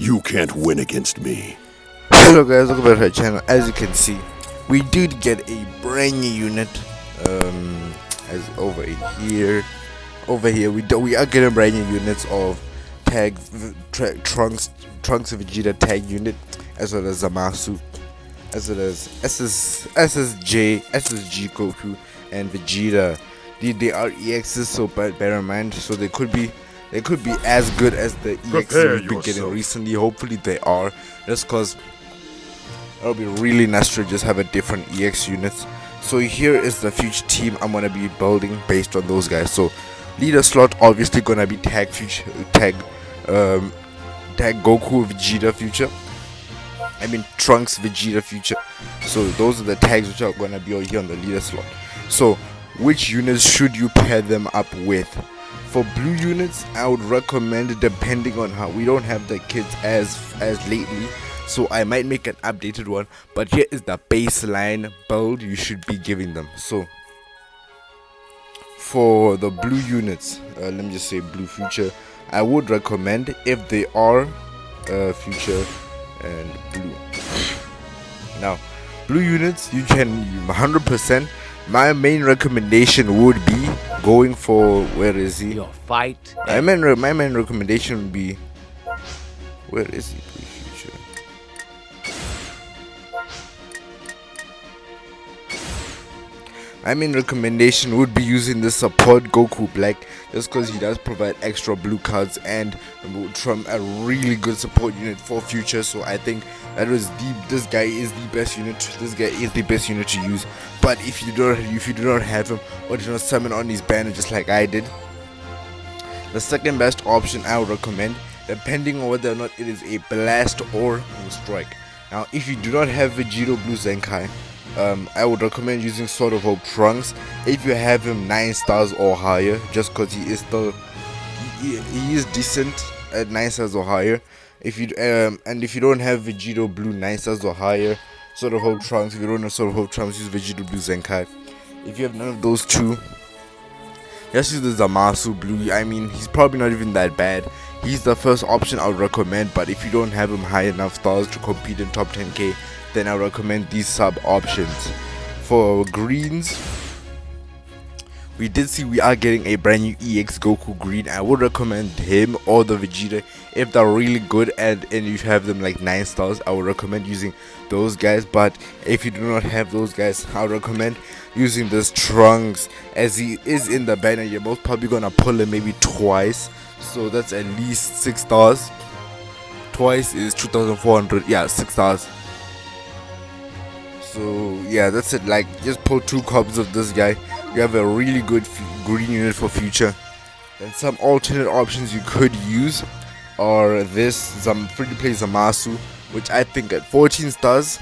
You can't win against me. Hello guys, welcome back to our channel. As you can see, we did get a brand new unit. As over here we are getting brand new units of Trunks Vegeta tag unit, as well as Zamasu, as well as SSG Goku and Vegeta. They are EXs, so bear in mind. So they could be as good as the EXs we've been getting recently. Hopefully they are, just cause it'll be really nice to just have a different EX units. So here is the future team I'm gonna be building based on those guys. So leader slot obviously gonna be tag Goku Vegeta future. I mean Trunks Vegeta future. So those are the tags which are gonna be over here on the leader slot. So which units should you pair them up with? For blue units, I would recommend, depending on how we don't have the kids as lately, so I might make an updated one, but here is the baseline build you should be giving them. So for the blue units, let me just say blue future, I would recommend, if they are future and blue. Now blue units, you can 100%. My main recommendation would be going for, where is he? Your fight. My main recommendation would be, where is he? Blue future. My main recommendation would be using the support Goku Black, just because he does provide extra blue cards and from a really good support unit for future. So I think this guy is the best unit. This guy is the best unit to use. But if you do not have him, or do not summon on his banner just like I did, the second best option I would recommend, depending on whether or not it is a blast or a strike. Now if you do not have Vegeta Blue Zenkai, I would recommend using Sword of Hope Trunks if you have him 9 stars or higher, just because he is still he is decent at 9 stars or higher. If you and if you don't have Vegeta Blue 9 stars or higher, Sword of Hope Trunks. If you don't have Sword of Hope Trunks, use Vegeta Blue Zenkai. If you have none of those two, just use the Zamasu Blue. I mean, he's probably not even that bad. He's the first option I would recommend, but if you don't have him high enough stars to compete in top 10k, then I recommend these sub options. For greens, we did see we are getting a brand new EX Goku green. I would recommend him or the Vegeta if they're really good and you have them like 9 stars. I would recommend using those guys, but if you do not have those guys, I would recommend using this Trunks, as he is in the banner. You're most probably gonna pull him maybe twice, so that's at least 6 stars. Twice is 2,400. Yeah, 6 stars. So yeah, that's it. Like, just pull 2 copies of this guy. You have a really good green unit for future. And some alternate options you could use are this free to play Zamasu, which I think at 14 stars,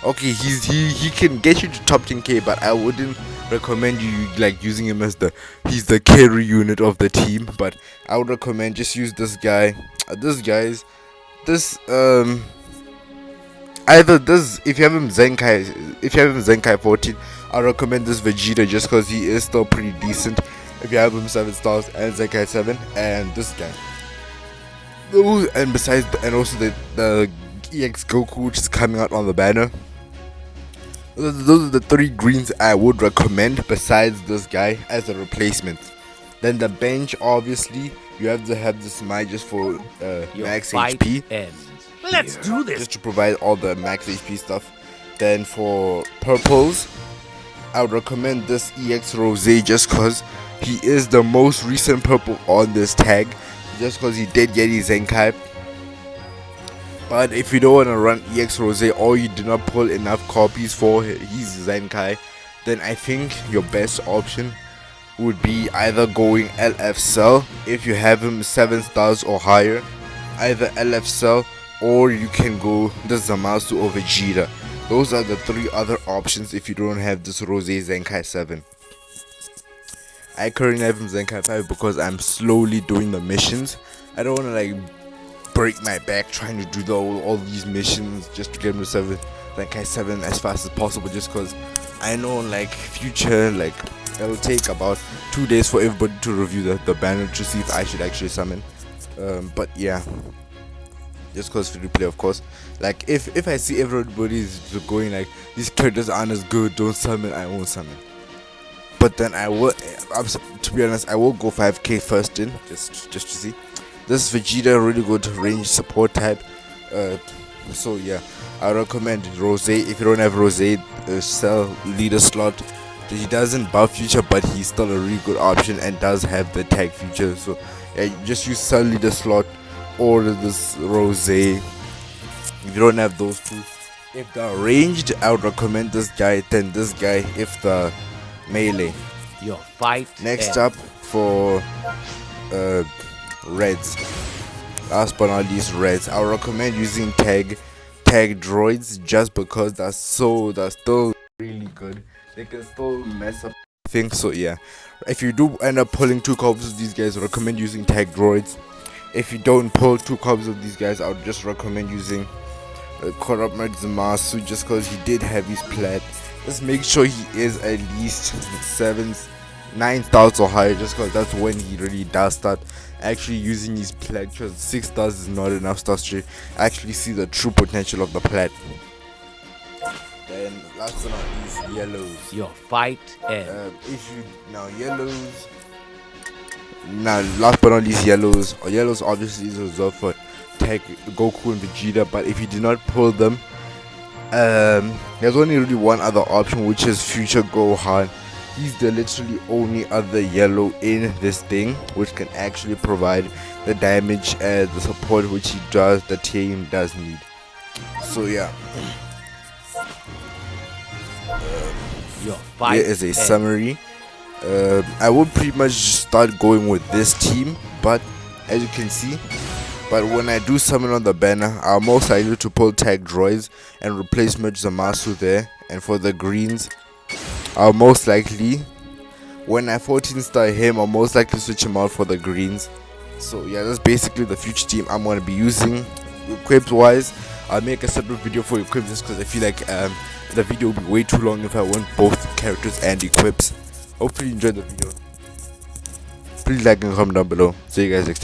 okay, he can get you to top 10k, but I wouldn't recommend you like using him as he's the carry unit of the team. But I would recommend just use this guy. Either this, if you have him Zenkai 14, I recommend this Vegeta just because he is still pretty decent. If you have him 7 stars and Zenkai 7, and this guy. And besides, and also the EX Goku, which is coming out on the banner. Those are the 3 greens I would recommend besides this guy as a replacement. Then the bench, obviously, you have to have this Mai just for max HP. Let's do this. Just to provide all the max HP stuff. Then for purples, I would recommend this EX Rose just because he is the most recent purple on this tag. Just because he did get his Zenkai. But if you don't want to run EX Rose or you do not pull enough copies for his Zenkai, then I think your best option would be either going LF Cell if you have him 7 stars or higher. Either LF Cell, or you can go the Zamasu or Vegeta. Those are the 3 other options if you don't have this Rose Zenkai 7. I currently have him Zenkai 5 because I'm slowly doing the missions. I don't want to like break my back trying to do all these missions just to get him to Zenkai 7 as fast as possible, just because I know like future, like it'll take about 2 days for everybody to review the banner to see if I should actually summon. But yeah, just cause free to play, of course. Like if I see everybody's going like these characters aren't as good, don't summon, I won't summon. But then I will. To be honest, I will go 5k first in just to see. This is Vegeta, really good range support type. So yeah, I recommend Rose. If you don't have Rose, sell leader slot. He doesn't buff future, but he's still a really good option and does have the tag feature. So yeah, you just use sell leader slot or this Rose. If you don't have those two, if they're ranged, I would recommend this guy. Then this guy if the melee. Your fight. Next up for reds. Last but not least, reds. I would recommend using tag droids just because they're still really good. They can still mess up things. So yeah, if you do end up pulling 2 copies of these guys, I recommend using tag droids. If you don't pull 2 copies of these guys, I would just recommend using Corrupt Zamasu just because he did have his plat. Just make sure he is at least 9 stars or higher, just because that's when he really does start actually using his plat, because 6 stars is not enough stars to actually see the true potential of the plat. Then last but not least, yellows. Your fight ends. Last but not least, yellows. Yellows obviously is reserved for tag Goku and Vegeta, but if you do not pull them, there's only really one other option, which is Future Gohan. He's the literally only other yellow in this thing which can actually provide the damage and the support which the team does need. So yeah, Your fight here is a ends. summary. I would pretty much start going with this team, but as you can see, but when I do summon on the banner, I'll most likely to pull tag droids and replace Merge Zamasu there. And for the greens, I'll most likely, when I 14 star him, I'll most likely switch him out for the greens. So yeah, that's basically the future team I'm going to be using. Equips wise, I'll make a separate video for equips just because I feel like the video will be way too long if I want both characters and equips. Hopefully you enjoyed the video. Please like and comment down below. See you guys next time.